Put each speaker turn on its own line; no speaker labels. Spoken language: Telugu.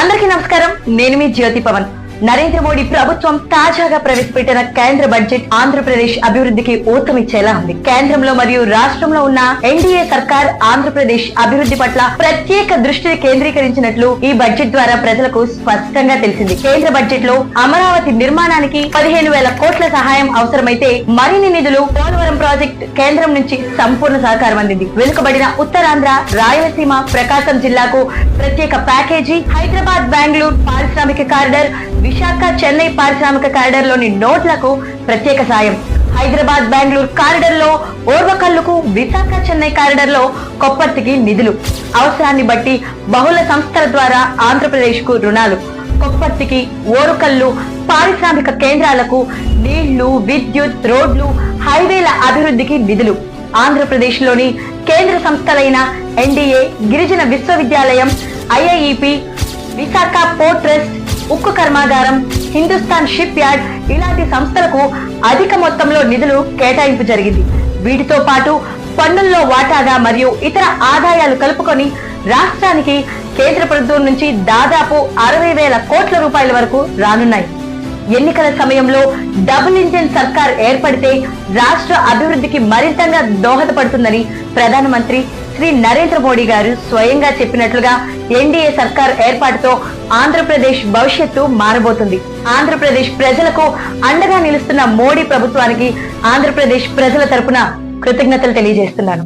అందరికీ నమస్కారం. నేను మీ జ్యోతి పవన్. నరేంద్ర మోడీ ప్రభుత్వం తాజాగా ప్రవేశపెట్టిన కేంద్ర బడ్జెట్ ఆంధ్రప్రదేశ్ అభివృద్ధికి ఊతమిచ్చేలా ఉంది. కేంద్రంలో మరియు రాష్ట్రంలో ఉన్న ఎన్డీఏ సర్కార్ ఆంధ్రప్రదేశ్ అభివృద్ధి పట్ల ప్రత్యేక దృష్టిని కేంద్రీకరించినట్లు ఈ బడ్జెట్ ద్వారా ప్రజలకు స్పష్టంగా తెలిసింది. కేంద్ర బడ్జెట్ లో అమరావతి నిర్మాణానికి 15,000 కోట్ల సహాయం అవసరమైతే మరిన్ని నిధులు పోలవరం ప్రాజెక్ట్ కేంద్రం నుంచి సంపూర్ణ సహకారం అందింది. వెనుకబడిన ఉత్తరాంధ్ర, రాయలసీమ, ప్రకాశం జిల్లాకు ప్రత్యేక ప్యాకేజీ, హైదరాబాద్ బెంగళూరు పారిశ్రామిక కారిడార్, విశాఖ చెన్నై పారిశ్రామిక కారిడార్ లోని నోట్లకు ప్రత్యేక సాయం, హైదరాబాద్ బెంగళూరు కారిడార్ లో ఓర్వకల్లుకు, విశాఖ చెన్నై కారిడార్ లో కొప్పర్తికి నిధులు, అవసరాన్ని బట్టి బహుళ సంస్థల ద్వారా ఆంధ్రప్రదేశ్ కు రుణాలు, కొప్పర్తికి, ఓరుకల్లు పారిశ్రామిక కేంద్రాలకు నీళ్లు, విద్యుత్, రోడ్లు, హైవేల అభివృద్ధికి నిధులు, ఆంధ్రప్రదేశ్ లోని కేంద్ర సంస్థలైన ఎన్డీఏ, గిరిజన విశ్వవిద్యాలయం, ఐఐఈపి, విశాఖ పోర్ట్ ట్రస్ట్, ఉక్కు కర్మాగారం, హిందుస్థాన్ షిప్ యార్డ్ ఇలాంటి సంస్థలకు అధిక మొత్తంలో నిధులు కేటాయింపు జరిగింది. వీటితో పాటు పన్నుల్లో వాటాగా మరియు ఇతర ఆదాయాలు కలుపుకొని రాష్ట్రానికి కేంద్ర ప్రభుత్వం నుంచి దాదాపు 60,000 కోట్ల రూపాయల వరకు రానున్నాయి. ఎన్నికల సమయంలో డబుల్ ఇంజిన్ సర్కార్ ఏర్పడితే రాష్ట్ర అభివృద్ధికి మరింతగా దోహదపడుతుందని ప్రధానమంత్రి శ్రీ నరేంద్ర మోడీ గారు స్వయంగా చెప్పినట్లుగా ఎన్డీఏ సర్కార్ ఏర్పాటుతో ఆంధ్రప్రదేశ్ భవిష్యత్తు మారబోతుంది. ఆంధ్రప్రదేశ్ ప్రజలకు అండగా నిలుస్తున్న మోడీ ప్రభుత్వానికి ఆంధ్రప్రదేశ్ ప్రజల తరపున కృతజ్ఞతలు తెలియజేస్తున్నాను.